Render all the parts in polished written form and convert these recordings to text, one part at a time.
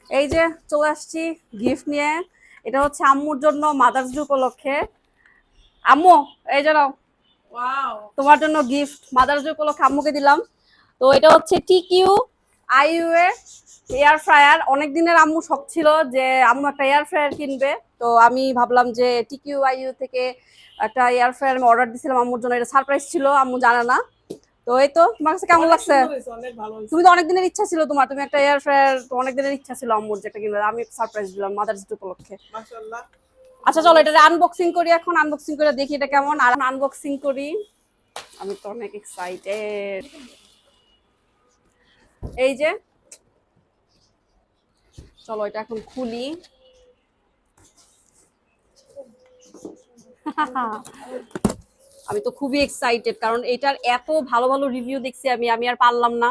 এই যে চলে আসছি গিফট নিয়ে। এটা হচ্ছে আম্মুর জন্য মাদার্স ডে উপলক্ষে। আম্মু, এই যে নাও, তোমার জন্য গিফট মাদার্স ডে উপলক্ষে আম্মুকে দিলাম। তো এটা হচ্ছে টিকিউ আইইউ এর এয়ার ফ্রায়ার। অনেক দিনের আম্মু শখ ছিল যে আম্মু একটা এয়ার ফ্রায়ার কিনবে। তো আমি ভাবলাম যে টিকিউ আইইউ থেকে একটা এয়ার ফ্রায়ার আমি অর্ডার দিয়েছিলাম আম্মুর জন্য। এটা সারপ্রাইজ ছিল, আম্মু জানে না। তো এই তো, তোমার কাছে কেমন লাগছে? তুমি তো অনেক দিনের ইচ্ছা ছিল তোমার, তুমি একটা এয়ার ফ্রায়ার, তো অনেক দিনের ইচ্ছা ছিল আম্মুর যেটা কিনবে, আমি সারপ্রাইজ দিলাম মাদার্স ডে উপলক্ষে। আচ্ছা চলো এটা আনবক্সিং করি, এখন আনবক্সিং করে দেখি এটা কেমন। আর আনবক্সিং করি, আমি তো অনেক এক্সাইটেড। এই যে চলো এটা এখন খুলি। আমি তো খুবই এক্সাইটেড, কারণ এটার এত ভালো ভালো রিভিউ দেখছি আমি আমি আর পারলাম না,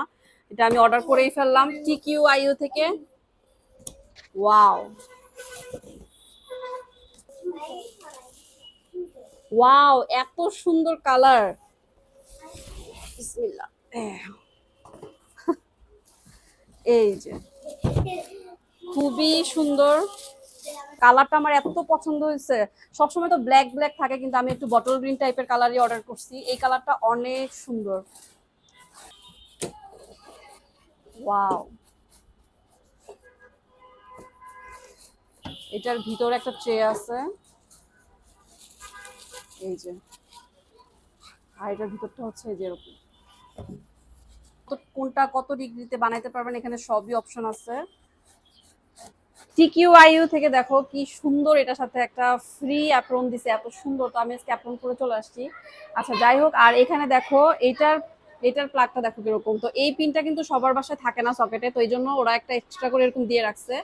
এটা আমি অর্ডার করেই ফেললাম টিকিউ আইইউ থেকে। ওয়াও ওয়াও, এত সুন্দর কালার। বিসমিল্লাহ। এই যে খুবই সুন্দর কালারটা, আমার এত পছন্দ হয়েছে। সবসময় তো ব্ল্যাক ব্ল্যাক থাকে, কিন্তু আমি একটু বটল গ্রিন টাইপের কালারই অর্ডার করছি। এই কালারটা অনেক সুন্দর। ওয়াও, এটার ভিতরে একটা ট্রে আছে, এই যে। আর এটার ভিতরটা হচ্ছে যেরকম কোনটা কত ডিগ্রিতে বানাইতে পারবেন, এখানে সবই অপশন আছে। টিকিউ আইইউ থেকে দেখো কি সুন্দর, এটার সাথে একটা ফ্রি অ্যাপ্রন দিছে, এত সুন্দর। তো আমি আজকে অ্যাপ্রন করে চলে আসছি। আচ্ছা যাই হোক, আর এখানে দেখো এটার এটার প্লাগটা দেখো কিরকম। তো এই পিনটা কিন্তু সবার বাসায় থাকে না সকেটে, তো এই জন্য ওরা একটা এক্সট্রা করে এরকম দিয়ে রাখছে,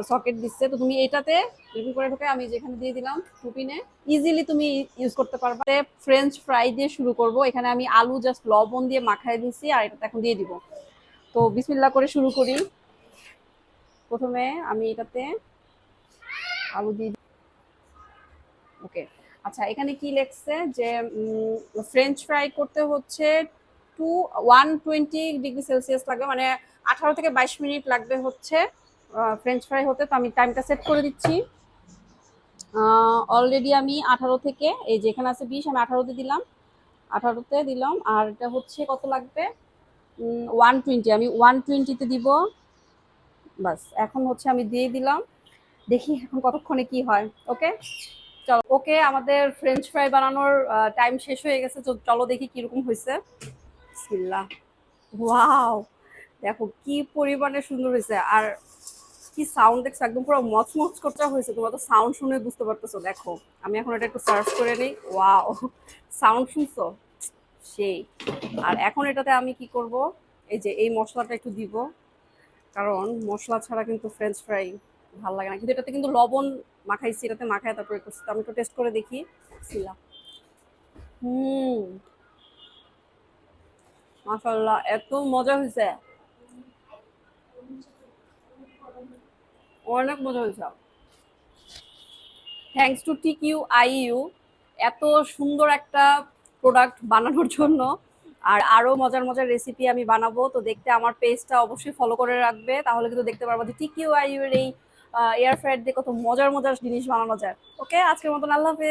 সকেট দিচ্ছে। তো তুমি এটাতে এরকম করে ঢোকে, আমি যেখানে দিয়ে দিলাম টু পিনে, ইজিলি তুমি ইউজ করতে পারবে। ফ্রেঞ্চ ফ্রাই দিয়ে শুরু করব। এখানে আমি আলু জাস্ট লবণ দিয়ে মাখায় দিয়েছি, আর এটা এখন দিয়ে দিব। তো বিসমিল্লাহ করে শুরু করি। প্রথমে আমি এটাতে আলু দিয়ে, ওকে। আচ্ছা এখানে কি লেখছে যে ফ্রেঞ্চ ফ্রাই করতে হচ্ছে 120 ডিগ্রি সেলসিয়াস লাগবে, মানে 18 থেকে 22 মিনিট লাগবে হচ্ছে ফ্রেঞ্চ ফ্রাই হতে। তো আমি টাইমটা সেট করে দিচ্ছি। অলরেডি আমি 18 থেকে, এই যেখানে আছে 20, আমি 18তে দিলাম, 18তে দিলাম। আর এটা হচ্ছে কত লাগবে, 120, আমি 120তে দিব। বাস এখন হচ্ছে আমি দিয়ে দিলাম, দেখি এখন কতক্ষণে কি হয়। ওকে চলো, ওকে আমাদের ফ্রেঞ্চ ফ্রাই বানানোর টাইম শেষ হয়ে গেছে। তো চলো দেখি কিরকম হয়েছে। বিসমিল্লাহ। ওয়াও, দেখো কি পরিমাণে সুন্দর হয়েছে। আর কি সাউন্ড দেখছো, একদম পুরো মচমচ করতে হয়েছে। তোমরা তো সাউন্ড শুনে বুঝতে পারতেছো। দেখো আমি এখন এটা একটু সার্ভ করে নিই। ওয়াও, সাউন্ড শুনছো সেই। আর এখন এটাতে আমি কি করব, এই যে এই মশলাটা একটু দিব, কারণ মশলা ছাড়া কিন্তু ফ্রেঞ্চ ফ্রাই ভালো লাগে না। কিন্তু এটাতে কিন্তু লবণ মাখাইছি, এটাতে মাখায় তারপরে করছি। তো আমি একটু টেস্ট করে দেখি। ছিলাম, হুম, মাশাআল্লাহ এত মজা হয়েছে, অনেক মজা হয়েছে। থ্যাংকস টু টিকিউ আইইউ এত সুন্দর একটা প্রোডাক্ট বানানোর জন্য। আর আরো মজার মজার রেসিপি আমি বানাবো, তো দেখতে আমার পেজটা অবশ্যই ফলো করে রাখবে, তাহলে কিন্তু দেখতে পারবো যে টিকিউ আইইউ এর এই এয়ার ফ্রায়ার দিয়ে কত মজার মজার জিনিস বানানো যায়। ওকে, আজকের মতন আল্লাহ হাফেজ।